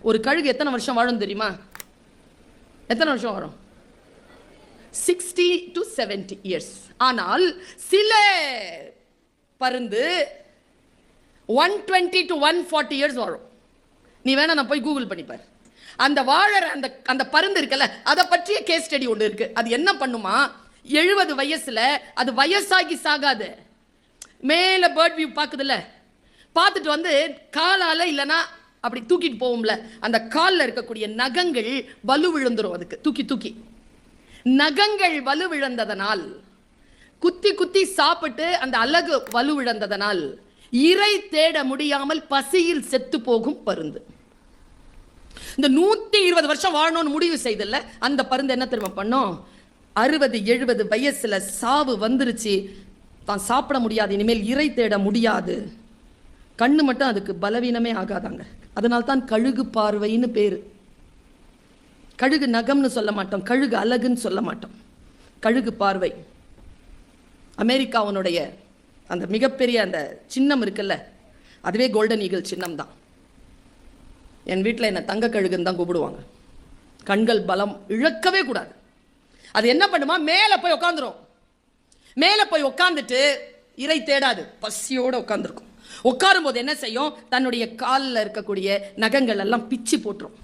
ஒரு கழுகு எத்தனை வருஷம் வாழும் தெரியுமா? எத்தனை வருஷம் வரும்? 60 to 70 years. ஆனால் சில பருந்து 120 to 140 years வாழும். நீ வேணா நான் போய் கூகுள் பண்ணிப்பார். அந்த வாழற அந்த பருந்து இருக்குல்ல, அதை பற்றிய கேஸ் ஸ்டடி ஒன்று இருக்கு. அது என்ன பண்ணுமா, 70 வயசுல அது வயசாகி சாகாது. மேல பேர்ட் வியூ பாக்குதுல்ல, பார்த்துட்டு வந்து காலால இல்லைன்னா அப்படி தூக்கிட்டு போவோம்ல, அந்த காலில் இருக்கக்கூடிய நகங்கள் வலு விழுந்துரும். அதுக்கு தூக்கி தூக்கி நகங்கள் வலு விழுந்ததனால், குத்தி குத்தி சாப்பிட்டு அந்த அலகு வலு விழுந்ததனால் இறை தேட முடியாமல் பசியில் செத்து போகும் பருந்து. இந்த 120 வருஷம் வாழணும்னு முடிவு செய்தல அந்த பருந்து என்ன தெரியுமா பண்ணும்? 60-70 வயசுல சாவு வந்துருச்சு, தான் சாப்பிட முடியாது, இனிமேல் இறை தேட முடியாது, கண்ணு மட்டும் அதுக்கு பலவீனமே ஆகாதாங்க. அதனால தான் கழுகு பார்வைன்னு பேரு. கழுகு நகம்னு சொல்ல மாட்டோம், கழுகு அழகுன்னு சொல்ல மாட்டோம், கழுகு பார்வை. அமெரிக்காவுடைய அந்த மிகப்பெரிய அந்த சின்னம் இருக்குல்ல, அதுவே கோல்டன் ஈகிள் சின்னம் தான். என் வீட்டில் என்ன தங்க கழுகுன்னு தான் கூப்பிடுவாங்க. கண்கள் பலம் இழக்கவே கூடாது. அது என்ன பண்ணுமா, மேலே போய் உட்காந்துரும். மேலே போய் உட்காந்துட்டு இறை தேடாது, பசியோட உட்காந்துருக்கும். உட்காரும் போது என்ன செய்யும், தன்னுடைய காலில் இருக்கக்கூடிய நகங்கள் எல்லாம் பிச்சு போட்டுரும்.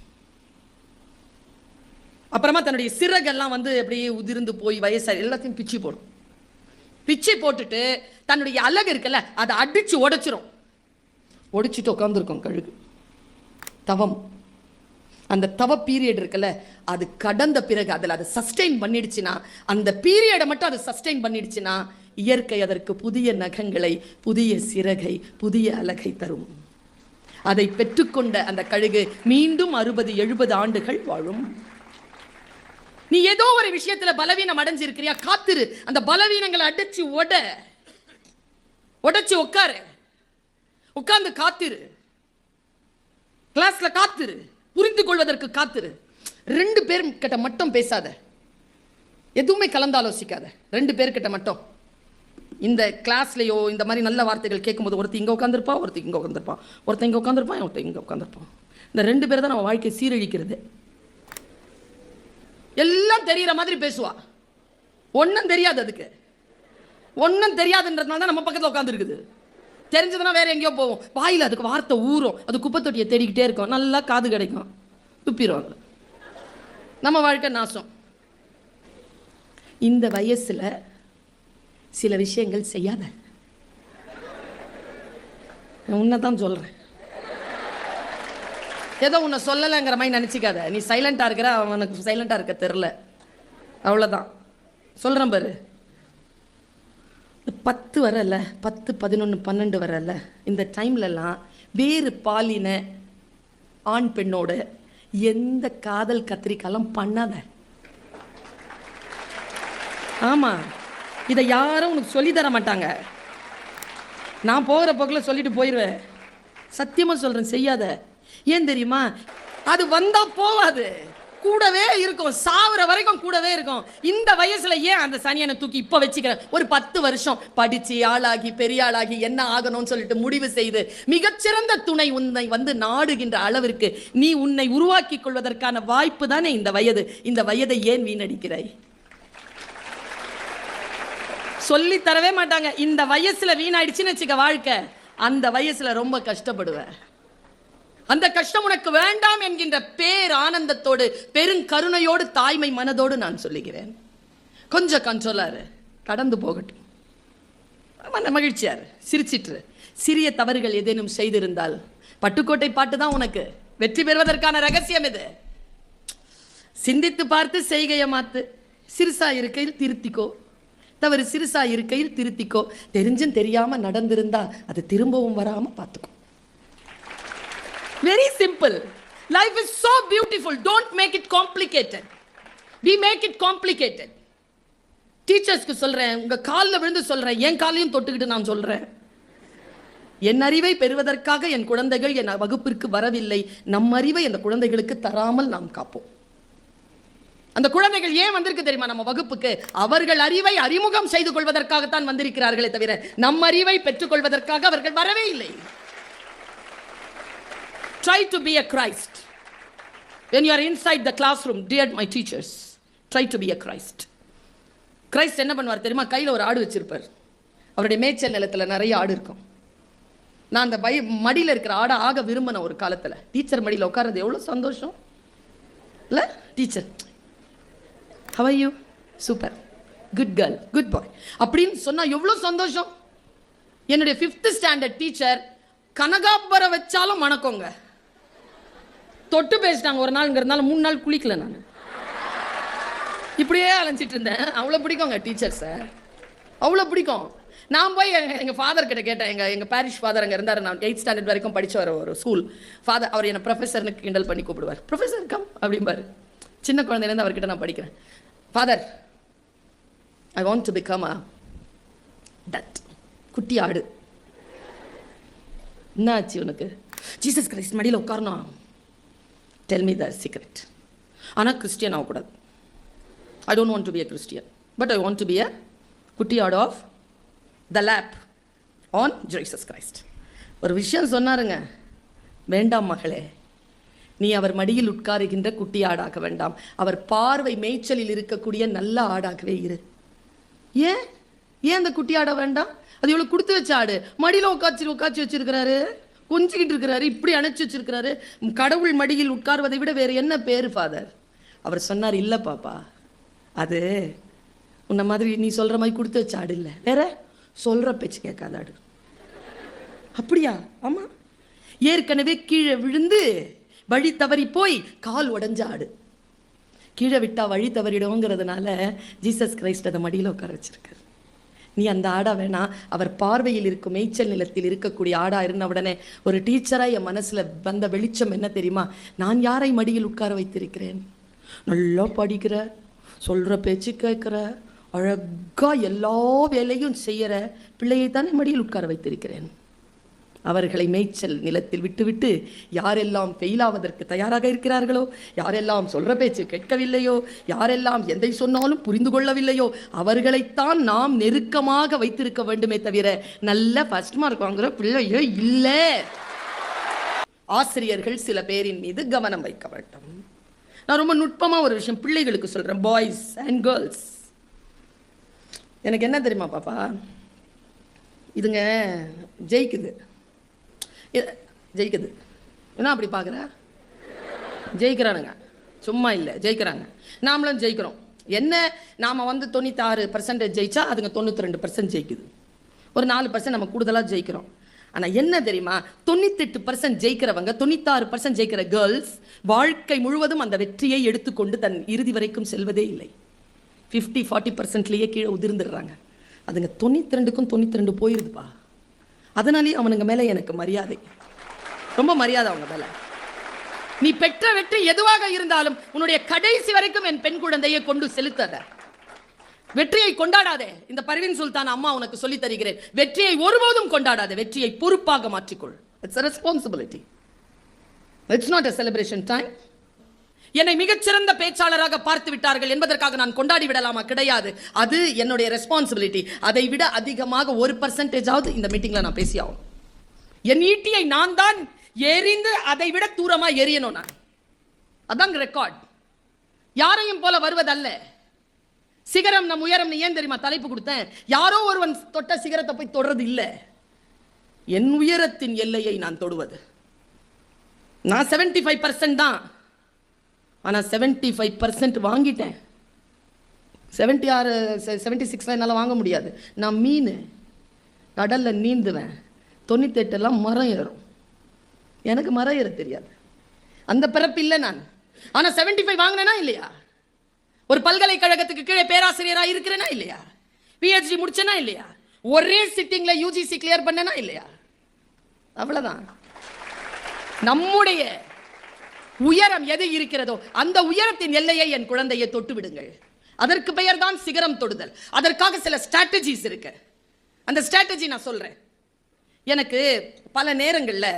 அப்புறமா தன்னுடைய சிறகெல்லாம் வந்து அப்படியே உதிர்ந்து போய் வயசாக எல்லாத்தையும் பிச்சு போடும். பிச்சு போட்டுட்டு தன்னுடைய அழகு இருக்குல்ல, அதை அடிச்சு உடைச்சிரும். உடைச்சிட்டு உட்காந்துருக்கும் கழுகு. தவம், அந்த தவ பீரியட் இருக்குல்ல, அது கடந்த பிறகு அதில் அதை சஸ்டெயின் பண்ணிடுச்சுன்னா, அந்த பீரியடை மட்டும் அது சஸ்டெயின் பண்ணிடுச்சுன்னா, இயற்கை அதற்கு புதிய நகங்களை, புதிய சிறகை, புதிய அழகை தரும். அதை பெற்றுக்கொண்ட அந்த கழுகு மீண்டும் 60-70 ஆண்டுகள் வாழும். நீ ஏதோ ஒரு விஷயத்துல பலவீனம் அடைஞ்சிருக்கிறியா, காத்திரு. அந்த பலவீனங்களை அடிச்சு உடைச்சு உட்காரு, உட்கார்ந்து காத்திரு. கிளாஸ்ல காத்திரு, புரிந்து கொள்வதற்கு காத்திரு. 2 பேர் கிட்ட மட்டும் பேசாத, எதுவுமே கலந்து ஆலோசிக்காத. 2 பேர்கிட்ட மட்டும். இந்த கிளாஸ்லயோ இந்த மாதிரி நல்ல வார்த்தைகள் கேட்கும்போது ஒருத்தர் இங்க உட்காந்துருப்பா, ஒருத்தர் இங்க உட்காந்துருப்பான், ஒருத்தர் இங்க உட்காந்துருப்பான், ஒருத்தர் இங்க உட்காந்துருப்பான். இந்த 2 பேர் தான் நம்ம வாழ்க்கையை சீரழிக்கிறது. எல்லாம் தெரியற மாதிரி பேசுவா, ஒன்னும் தெரியாது. அதுக்கு ஒன்னும் தெரியாதுன்றதுனால தான் நம்ம பக்கத்தில் உட்காந்து இருக்குது. தெரிஞ்சதுன்னா வேற எங்கேயோ போவோம், வாயில் அதுக்கு வார்த்தை ஊறும், அது குப்பை தொட்டியை தேடிக்கிட்டே இருக்கும், நல்லா காது கிடைக்கும், துப்பிடுவாங்க. நம்ம வாழ்க்கை நாசம். இந்த வயசுல சில விஷயங்கள் செய்யாத. உன்னதான் சொல்றேன், ஏதோ உன்னை சொல்லலைங்கிற மாதிரி நினைச்சிக்காத. நீ சைலண்டா இருக்கிற, அவனுக்கு சைலண்டா இருக்க தெரியல, அவ்வளவுதான். சொல்றேன் பாரு, 10 வரல, 10, 11, 12 வரல, இந்த டைம்லலாம் வேறு பாலின ஆண் பெண்ணோட எந்த காதல் கத்திரிக்காலம் பண்ணாத. ஆமா, இதை யாரும் உனக்கு சொல்லி தர மாட்டாங்க. நான் போகிற போக்கில் சொல்லிட்டு போயிடுவேன். சத்தியமா சொல்றேன், செய்யாத. ஏன் தெரியுமா, அது வந்தா போவாது, கூடவே இருக்கும், சாவர வரைக்கும் கூடவே இருக்கும். இந்த வயசுல ஏன் அந்த சனியனை தூக்கி இப்ப வச்சுக்கிற? ஒரு 10 வருஷம் படிச்சு ஆளாகி பெரிய ஆளாகி என்ன ஆகணும்னு சொல்லிட்டு முடிவு செய்து மிகச்சிறந்த துணை உன்னை வந்து நாடுகின்ற அளவிற்கு நீ உன்னை உருவாக்கி கொள்வதற்கான வாய்ப்பு தானே இந்த வயது. இந்த வயதை ஏன் வீணடிக்கிறாய்? சொல்லி தரவே மாட்டாங்க. இந்த வயசுல வீணாயிடுச்சுன்னு வச்சுக்க வாழ்க்கை, அந்த வயசுல ரொம்ப கஷ்டப்படுவ. அந்த கஷ்டம் உனக்கு வேண்டாம் என்கின்ற பேர் ஆனந்தத்தோடு பெருங்கருணையோடு தாய்மை மனதோடு நான் சொல்லுகிறேன். கொஞ்சம் கண்ட்ரோலாரு, கடந்து போகட்டும், மகிழ்ச்சியாரு, சிரிச்சிட்டு. சிறிய தவறுகள் ஏதேனும் செய்திருந்தால் பட்டுக்கோட்டை பாட்டு தான் உனக்கு வெற்றி பெறுவதற்கான ரகசியம். இது சிந்தித்து பார்த்து செய்கையை மாத்து. சிறுசா இருக்கையில் திருத்திக்கோ, தவறு சிறுசா இருக்கையில் திருத்திக்கோ. தெரிஞ்சும் தெரியாம நடந்திருந்தா அது திரும்பவும் வராம பார்த்துக்கோ. Very simple. Life is so beautiful. Don't make it complicated. We make it complicated. டீச்சர்ஸ்க்கு சொல்றேன், உங்க காலில் விழுந்து சொல்றேன், என் காலையும் தொட்டுக்கிட்டு நான் சொல்றேன், என் அறிவை பெறுவதற்காக என் குழந்தைகள் என் வகுப்பிற்கு வரவில்லை. நம் அறிவை அந்த குழந்தைகளுக்கு தராமல் நாம் காப்போம். அந்த குழந்தைகள் ஏன் வந்திருக்கு தெரியுமா நம்ம வகுப்புக்கு? அவர்கள் அறிவை அறிமுகம் செய்து கொள்வதற்காகத்தான் வந்திருக்கிறார்களே தவிர நம் அறிவை பெற்றுக் கொள்வதற்காக அவர்கள் வரவே இல்லை. Try to be a Christ. when you are inside the classroom, dear my teachers, try to be a Christ. Christ என்ன பண்ணுவார் தெரியுமா? கையில் ஒரு ஆடு வச்சிருப்பார். அவருடைய மேய்ச்சல் நிலத்தில் நிறைய ஆடு இருக்கும். நான் அந்த மடியில் இருக்கிற ஆடை ஆக விரும்பின ஒரு காலத்தில். டீச்சர் மடியில் உட்கார்றது எவ்வளோ சந்தோஷம் இல்லை? Teacher, how are you? Super, good girl, good boy அப்படின்னு சொன்னால் எவ்வளோ சந்தோஷம். என்னுடைய 5th ஸ்டாண்டர்ட் டீச்சர் கனகாம்பரம் வச்சாலும் மணக்கோங்க. தொட்டு பேசிட்டாங்க ஒரு நாள்ங்கிறதுனால 3 நாள் குளிக்கல. நான் இப்படியே அலைஞ்சிட்டு இருந்தேன். அவ்வளோ பிடிக்குங்க டீச்சர் சார், அவ்வளோ பிடிக்கும். நான் போய் எங்கள் ஃபாதர் கிட்ட கேட்டேன். எங்கள் பேரிஷ் ஃபாதர் அங்கே இருந்தார். நான் 8th ஸ்டாண்டர்ட் வரைக்கும் படித்து வர ஒரு ஸ்கூல் ஃபாதர். அவர் என்னை ப்ரொஃபஸர்னு கிண்டல் பண்ணி கூப்பிடுவார். ப்ரொஃபஸர் கம் அப்படிம்பார். சின்ன குழந்தையிலேருந்து அவர்கிட்ட நான் படிக்கிறேன். Father, I want to become a dad, குட்டி ஆடு. என்ன ஆச்சு உனக்கு? ஜீசஸ் கிரைஸ்ட் மடியில் உட்காரணும். Tell me the secret. ஆனால் கிறிஸ்டியன் ஆகக்கூடாது. I don't want to be a Christian, but I want to be a குட்டி ஆடு of the lap on Jesus Christ. ஒரு விஷயம் சொன்னாருங்க, வேண்டாம் மகளே, நீ அவர் மடியில் உட்காருகின்ற குட்டி ஆடாக வேண்டாம், அவர் பார்வை மேய்ச்சலில் இருக்கக்கூடிய நல்ல ஆடாகவே இரு. ஏன் ஏன் அந்த குட்டி ஆட வேண்டாம்? அது இவ்வளோ கொடுத்து வச்ச ஆடு. மடியில் உட்காச்சி வச்சிருக்கிறாரு, கொஞ்சிக்கிட்டு இருக்கிறாரு, இப்படி அணைச்சி வச்சிருக்கிறாரு. கடவுள் மடியில் உட்கார்வதை விட வேறு என்ன பேரு ஃபாதர்? அவர் சொன்னார், இல்லை பாப்பா, அது உன்ன மாதிரி நீ சொல்கிற மாதிரி கொடுத்து வச்ச ஆடு இல்லை, வேற சொல்கிற பேச்சு கேட்காத ஆடு. அப்படியா? ஆமாம். ஏற்கனவே கீழே விழுந்து வழி தவறி போய் கால் உடஞ்ச ஆடு. கீழே விட்டா வழி தவறிடுவோங்கிறதுனால ஜீசஸ் கிரைஸ்ட் அதை மடியில் உட்கார வச்சிருக்காரு. நீ அந்த ஆடா வேணா, அவர் பார்வையில் இருக்கும் மேய்ச்சல் நிலத்தில் இருக்கக்கூடிய ஆடா இருந்த உடனே ஒரு டீச்சராக என் மனசில் வந்த வெளிச்சம் என்ன தெரியுமா? நான் யாரை மடியில் உட்கார வைத்திருக்கிறேன்? நல்லா படிக்கிற, சொல்கிற பேச்சு கேட்குற, அழகாக எல்லா வேலையும் செய்கிற பிள்ளையை தானே மடியில் உட்கார வைத்திருக்கிறேன். அவர்களை மேய்ச்சல் நிலத்தில் விட்டுவிட்டு யாரெல்லாம் ஃபெயிலாவதற்கு தயாராக இருக்கிறார்களோ, யாரெல்லாம் சொல்கிற பேச்சு கேட்கவில்லையோ, யாரெல்லாம் எதை சொன்னாலும் புரிந்து கொள்ளவில்லையோ, அவர்களைத்தான் நாம் நெருக்கமாக வைத்திருக்க வேண்டுமே தவிர நல்ல ஃபர்ஸ்ட் மார்க் வாங்குகிற பிள்ளையோ இல்லை. ஆசிரியர்கள் சில பேரின் மீது கவனம் வைக்க வேண்டும். நான் ரொம்ப நுட்பமாக ஒரு விஷயம் பிள்ளைகளுக்கு சொல்கிறேன், பாய்ஸ் அண்ட் கேர்ள்ஸ். எனக்கு என்ன தெரியுமா பாப்பா, இதுங்க ஜெயிக்குது என்ன அப்படி பார்க்குற? ஜெயிக்கிறானுங்க, சும்மா இல்லை, ஜெயிக்கிறாங்க. நாமளும் ஜெயிக்கிறோம். என்ன, நாம் 96% ஜெயிச்சா அதுங்க 92% ஜெயிக்குது. ஒரு 4% நம்ம கூடுதலாக ஜெயிக்கிறோம். ஆனால் என்ன தெரியுமா, 98% ஜெயிக்கிறவங்க, 96% ஜெயிக்கிற கேர்ள்ஸ் வாழ்க்கை முழுவதும் அந்த வெற்றியை எடுத்துக்கொண்டு தன் இறுதி வரைக்கும் செல்வதே இல்லை. 50-40%லேயே கீழே உதிர்ந்துடுறாங்க. அதுங்க 92க்கும் 92 போயிருதுப்பா. அதனாலேயே அவனுங்க மேலே எனக்கு மரியாதை, ரொம்ப மரியாதை அவங்க மேலே. நீ பெற்ற வெற்றி எதுவாக இருந்தாலும் உன்னுடைய கடைசி வரைக்கும் என் பெண் குழந்தையை கொண்டு செலுத்தாத. வெற்றியை கொண்டாடாதே. இந்த பர்வீன் சுல்தான் அம்மா உனக்கு சொல்லி தருகிறேன், வெற்றியை ஒருபோதும் கொண்டாடாதே, வெற்றியை பொறுப்பாக மாற்றிக்கொள். It's a responsibility. It's not a celebration time. என்னை மிகச்சிறந்த பேச்சாளராக பார்த்து விட்டார்கள் என்பதற்காக நான் கொண்டாடி விடலாமா? கிடையாது. அது என்னுடைய ரெஸ்பான்சிபிலிட்டி. அதை விட அதிகமாக 1% இந்த மீட்டிங்ல நான் பேசி ஆகும். என் ஈட்டியை நான் தான் எரிந்து அதை விட தூரமா எரியணும். நான் அதான் ரெக்கார்ட். யாரையும் போல வருவதல்ல. சிகரம் நம் உயரம். ஏன் தெரியுமா தலைப்பு கொடுத்தேன்? யாரோ ஒருவன் தொட்ட சிகரத்தை போய் தொடர்றது இல்லை, என் உயரத்தின் எல்லையை நான் தொடுவது. நான் 75% தான், ஆனால் 75% வாங்கிட்டேன். 76 என்னால் வாங்க முடியாது. நான் மீன் கடலில் நீந்துவேன். 98 மரம் ஏறும். எனக்கு மரம் ஏற தெரியாது, அந்த பிறப்பு இல்லை நான். ஆனால் 75 வாங்கினேனா இல்லையா? ஒரு பல்கலைக்கழகத்துக்கு கீழே பேராசிரியராக இருக்கிறேனா இல்லையா? பிஹெச்டி முடிச்சேனா இல்லையா? ஒரே சிட்டிங்கில் யூஜிசி கிளியர் பண்ணேனா இல்லையா? அவ்வளோதான். நம்முடைய உயரம் எது இருக்கிறதோ அந்த உயரத்தின் எல்லையை என் குழந்தையை தொட்டு விடுங்கள். அதற்கு பெயர் தான் சிகரம் தொடுதல். அதற்காக சில ஸ்ட்ராட்டஜிஸ் இருக்கு. அந்த ஸ்ட்ராட்டஜி நான் சொல்றேன். எனக்கு பல நேரங்களில்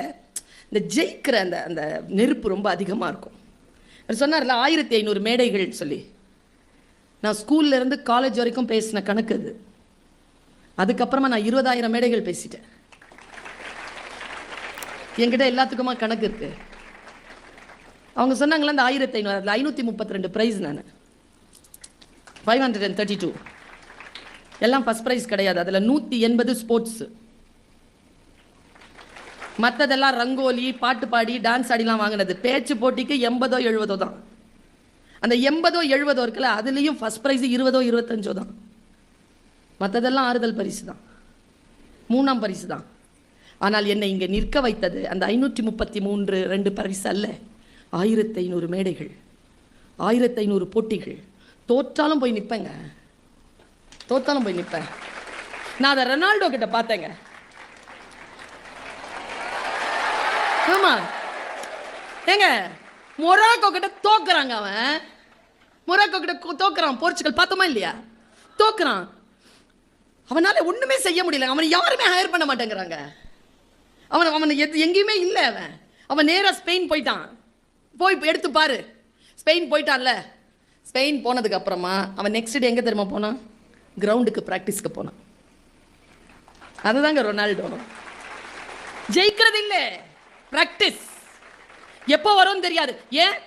இந்த ஜெயிக்கிற அந்த அந்த நெருப்பு ரொம்ப அதிகமாக இருக்கும். சொன்னார்ல 1500 மேடைகள் சொல்லி, நான் ஸ்கூல்ல இருந்து காலேஜ் வரைக்கும் பேசின கணக்கு அது. அதுக்கப்புறமா நான் 20,000 மேடைகள் பேசிட்டேன். என்கிட்ட எல்லாத்துக்குமா கணக்கு இருக்கு. அவங்க சொன்னாங்களா அந்த 1500, அதில் 532 ப்ரைஸ். நான் 532 எல்லாம் ஃபர்ஸ்ட் ப்ரைஸ் கிடையாது. அதில் 180 ஸ்போர்ட்ஸ், மற்றதெல்லாம் ரங்கோலி, பாட்டு பாடி, டான்ஸ் ஆடிலாம் வாங்கினது. பேச்சு போட்டிக்கு 80ஓ 70ஓ தான். அந்த 80ஓ 70ஓ இருக்குல்ல, அதுலேயும் ஃபர்ஸ்ட் ப்ரைஸ் 20ஓ 25ஓ தான். மற்றதெல்லாம் ஆறுதல் பரிசு தான், 3ஆம் பரிசு தான். ஆனால் என்னை இங்கே நிற்க வைத்தது அந்த 533 2 பரிசு அல்ல, 1500 மேடைகள், 1500 போட்டிகள். தோற்றாலும் போய் நிற்பேங்க, தோற்றாலும் போய் நிற்பேன். நான் அதை ரொனால்டோ கிட்ட பார்த்தேங்க. ஆமா ஏங்க, மொராக்கோ கிட்ட தோக்குறாங்க. அவன் மொராக்கோ கிட்ட தோக்குறான். போர்ச்சுகல் பார்த்தோமா இல்லையா? தோக்குறான். அவனால ஒண்ணுமே செய்ய முடியல. அவனை யாருமே ஹையர் பண்ண மாட்டேங்கிறாங்க. அவன் எங்கேயுமே இல்லை. அவன் நேரா ஸ்பெயின் போயிட்டான். போய் எடுத்து பாரு, ஸ்பெயின் போயிட்டான்ல. ஸ்பெயின் போனதுக்கு அப்புறமா அவன் நெக்ஸ்ட் டே எங்க தெரியுமா போனான்? கிரவுண்டுக்கு பிராக்டிஸ்க்கு போனான். அதுதாங்க ரொனால்டோ. ஜெயிக்கிறது இல்லை, பிராக்டிஸ். எப்போ வரும் தெரியாது. ஏன்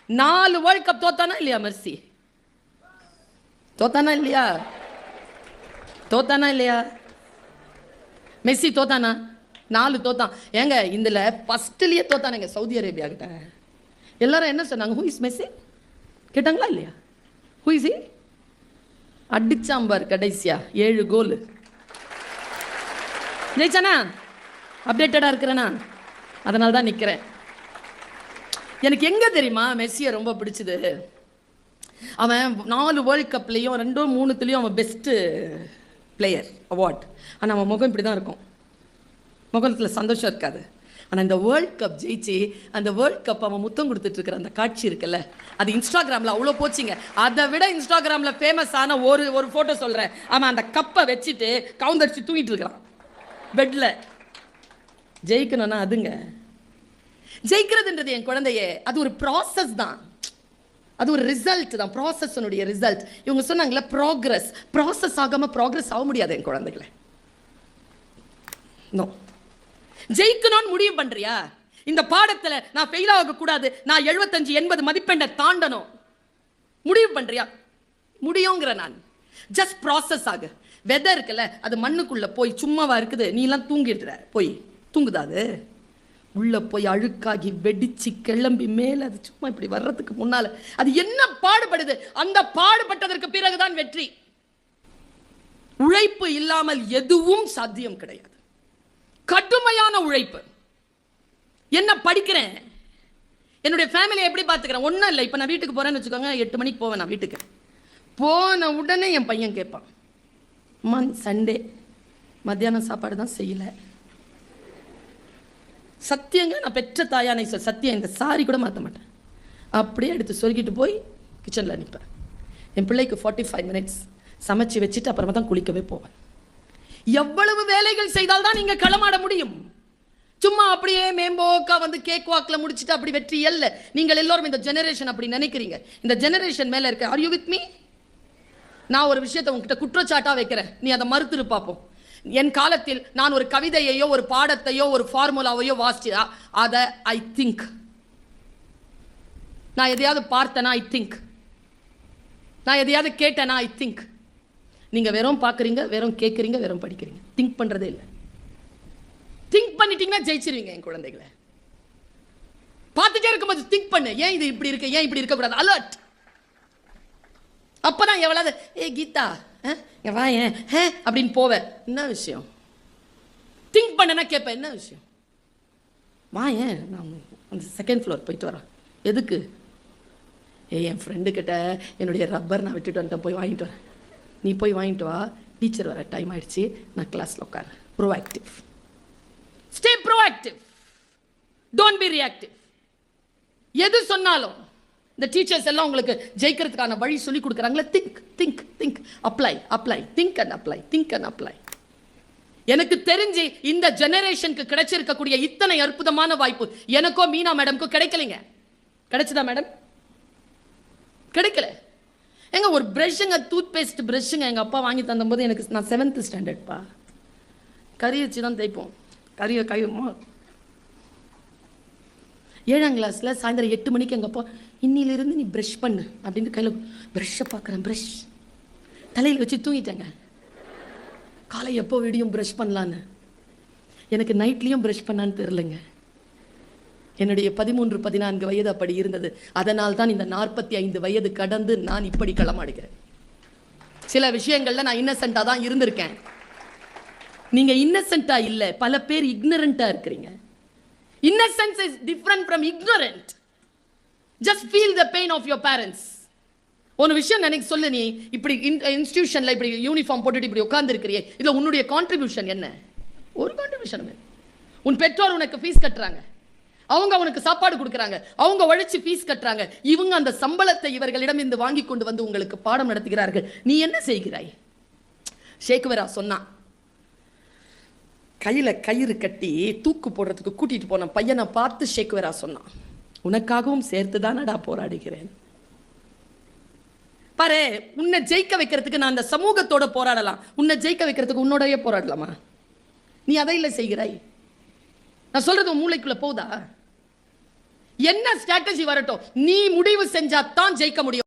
4 வேர்ல்ட் கப் தோத்தானா இல்லையா? மெர்சி தோத்தானா இல்லையா? தோத்தானா இல்லையா? மெஸ்ஸி தோத்தானா? 4 தோத்தான். ஏங்க இதுல ஃபர்ஸ்ட்லயே தோத்தானுங்க சவுதி அரேபியா கிட்ட. எல்லாரும் என்ன சொன்னாங்க? ஹூ இஸ் மெஸ்ஸி கேட்டாங்களா இல்லையா? Who is he? அடிச்சாம்பார் கடைசியா 7 கோல். ஜெயிச்சானா? அப்டேட்டடா இருக்கிறேனா? அதனால தான் நிக்கிறேன். எனக்கு எங்க தெரியுமா மெஸ்ஸியை ரொம்ப பிடிச்சது? அவன் 4 வேர்ல்ட் கப்லையும் 2 3த்துலையும் அவன் பெஸ்ட் பிளேயர் அவார்ட். ஆனால் அவன் முகம் இப்படி தான் இருக்கும், முகத்தில் சந்தோஷம் இருக்காது. ஆனால் இந்த வேர்ல்ட் கப் ஜெயிச்சு அந்த வேர்ல்ட் கப் அவன் முத்தம் கொடுத்துட்டு இருக்கிற அந்த காட்சி இருக்குல்ல, அது இன்ஸ்டாகிராமில் அவ்வளோ போச்சுங்க. அதை விட இன்ஸ்டாகிராமில் ஃபேமஸ் ஆன ஒரு ஃபோட்டோ சொல்கிறேன். அவன் அந்த கப்பை வச்சுட்டு கவுந்தடிச்சு தூங்கிட்டு இருக்கிறான் பெட்டில். ஜெயிக்கணும்னா அதுங்க, ஜெயிக்கிறதுன்றது என் குழந்தையே அது ஒரு ப்ராசஸ் தான், அது ஒரு ரிசல்ட் தான், ப்ராசஸ்னுடைய ரிசல்ட். இவங்க சொன்னாங்களே ப்ராக்ரஸ், ப்ராசஸ் ஆகாம ப்ராக்ரஸ் ஆக முடியாது என் குழந்தைகளை. நோ, ஜெயிக்கணும்னு முடிவு பண்றியா? இந்த பாடத்துல நான் ஃபெயில் ஆக கூடாது, நான் 75 80 மதிப்பெண்ணை தாண்டணும் முடிவு பண்றியா? முடியுங்கிற நான். ஜஸ்ட் ப்ராசஸ் ஆகு. வெதர் இருக்குல்ல, அது மண்ணுக்குள்ள போய் சும்மாவா இருக்குது? நீ எல்லாம் தூங்கிடுற, போய் தூங்குதா? அது உள்ள போய் அழுக்காகி வெடிச்சு கிளம்பி மேல அது சும்மா இப்படி வர்றதுக்கு முன்னால அது என்ன பாடுபடுது? அந்த பாடுபட்டதற்கு பிறகுதான் வெற்றி. உழைப்பு இல்லாமல் எதுவும் சாத்தியம் கிடையாது. கடுமையான உழைப்பு. என்ன படிக்கிறேன், என்னுடைய ஃபேமிலியை எப்படி பார்த்துக்கிறேன்? ஒன்றும் இல்லை. இப்போ நான் வீட்டுக்கு போறேன்னு வச்சுக்கோங்க, 8 மணிக்கு போவேன். நான் வீட்டுக்கு போன உடனே என் பையன் கேட்பான், அம்மா சண்டே மத்தியானம் சாப்பாடு தான் செய்யல. சத்தியங்க, நான் பெற்ற தாயானை சத்தியம், இந்த சாரி கூட மாற்ற மாட்டேன். அப்படியே எடுத்து சொருகிட்டு போய் கிச்சனில் நிற்பேன். என் பிள்ளைக்கு 45 மினிட்ஸ் சமைச்சு வச்சுட்டு அப்புறமா தான் குளிக்கவே போவேன். எவ்வளவு வேலைகள் செய்தால் தான் நீங்க களமாட முடியும். சும்மா அப்படியே மேம்போக்கா வந்து கேக் வாக்கில் முடிச்சுட்டு அப்படி வெற்றி அல்ல. நீங்கள் எல்லோரும் இந்த ஜெனரேஷன் அப்படி நினைக்கிறீங்க. இந்த ஜெனரேஷன் மேல இருக்க. Are you with me? நான் ஒரு விஷயத்தை உங்ககிட்ட குற்றச்சாட்டா வைக்கிறேன், நீ அதை மறுத்துரு பார்ப்போம். என் காலத்தில் நான் ஒரு கவிதையையோ ஒரு பாடத்தையோ ஒரு ஃபார்முலாவையோ வாசிச்சா அதை ஐ திங்க். நான் எதையாவது பார்த்தேனா ஐ திங்க். நான் எதையாவது கேட்டேனா ஐ திங்க். நீங்க வெறும் பார்க்குறீங்க, வெறும் கேட்குறீங்க, வெறும் படிக்கிறீங்க, திங்க் பண்றதே இல்லை. திங்க் பண்ணிட்டீங்கன்னா ஜெயிச்சிருவீங்க என் குழந்தைகளை. பார்த்துட்டே இருக்கும்போது திங்க் பண்ணு, ஏன் இது இப்படி இருக்கு, ஏன் இப்படி இருக்கக்கூடாது, அலர்ட். அப்பதான் எவ்வளவு ஏ கீதா வா ஏன் அப்படின்னு போவேன். என்ன விஷயம்? திங்க் பண்ணனா கேட்பேன், என்ன விஷயம்? வா ஏன் நான் அந்த 2nd ஃப்ளோர் போயிட்டு வரேன். எதுக்கு? என் ஃப்ரெண்டு கிட்ட என்னுடைய ரப்பர் நான் விட்டுட்டு வந்துட்டேன், போய் வாங்கிட்டு வரேன். நீ போய் வாங்கிட்டு வா, டீச்சர் வர டைம் ஆயிடுச்சு, நான் கிளாஸ்ல உட்காரு. Proactive. Stay proactive, don't be reactive. எது சொன்னாலும் இந்த டீச்சர்ஸ் எல்லாம் உங்களுக்கு ஜெயிக்கிறதுக்கான வழி சொல்லி கொடுக்குறாங்களே. Think think think, apply apply, think and apply, think and apply. எனக்கு தெரிஞ்சு இந்த ஜெனரேஷனுக்கு கிடைச்சிருக்கக்கூடிய இத்தனை அற்புதமான வாய்ப்பு எனக்கோ மீனா மேடம்க்கோ கிடைக்கலைங்க. கிடைச்சதா மேடம்? கிடைக்கல. எங்க ஒரு பிரஷ்ஷுங்க, டூத் பேஸ்ட் பிரஷ்ஷுங்க எங்க அப்பா வாங்கி தந்தபோது எனக்கு, நான் 7th ஸ்டாண்டர்ட்ப்பா, கறி வச்சு தான் தைப்போம். கறியை 7ஆம் கிளாஸ்ல சாயந்தரம் 8 மணிக்கு எங்க அப்பா, இன்னிலிருந்து நீ ப்ரஷ் பண்ணு அப்படின்னு கையில ப்ரஷ்ஷை பார்க்குறேன். ப்ரஷ் தலையில் வச்சு தூங்கிட்டேங்க. காலை எப்போ விடியும் ப்ரஷ் பண்ணலான்னு. எனக்கு நைட்லேயும் ப்ரஷ் பண்ணான்னு தெரிலங்க. என்னுடைய 13-14 வயது அப்படி இருந்தது. அதனால் தான் இந்த 45 வயது கடந்து நான் இப்படி களமாடுகிறேன். சில விஷயங்கள்ல நான் இன்னசென்ட்டா தான் இருந்திருக்கேன். நீங்க இன்னசென்ட்டா இல்ல, பல பேர் இக்னரண்டா இருக்கிறீங்க. Innocence is different from ignorant. Just feel the pain of your parents. ஒரு விஷயம் எனக்கு சொல்லு, நீ இப்படி இன்ஸ்டிடியூஷன்ல இப்படி யூனிஃபார்ம் போட்டுட்டு இப்படி உட்கார்ந்து இருக்கிறியே, இதுல உன்னுடைய கான்ட்ரிபியூஷன் என்ன? ஒரு கான்ட்ரிபியூஷன். உன் பெற்றோர் உனக்கு ஃபீஸ் கட்டுறாங்க, அவங்க உனக்கு சாப்பாடு கொடுக்குறாங்க, அவங்க உழைச்சு ஃபீஸ் கட்டுறாங்க, இவங்க அந்த சம்பளத்தை இவர்களிடம் இருந்து வாங்கி கொண்டு வந்து உங்களுக்கு பாடம் நடத்துகிறார்கள். நீ என்ன செய்கிறாய்? ஷேக்வேரா சொன்னா, கையில கயிறு கட்டி தூக்கு போடுறதுக்கு கூட்டிட்டு போன பையனை பார்த்து ஷேக்வேரா சொன்னான், உனக்காகவும் சேர்த்து தானடா போராடுகிறேன். பாரு, உன்னை ஜெயிக்க வைக்கிறதுக்கு நான் அந்த சமூகத்தோட போராடலாம், உன்னை ஜெயிக்க வைக்கிறதுக்கு உன்னோடய போராடலாமா? நீ அதை இல்லை செய்கிறாய். நான் சொல்றது உன் மூளைக்குள்ள போதா? என்ன ஸ்ட்ராட்டஜி வரட்டும், நீ முடிவு செஞ்சா தான் ஜெயிக்க முடியும்.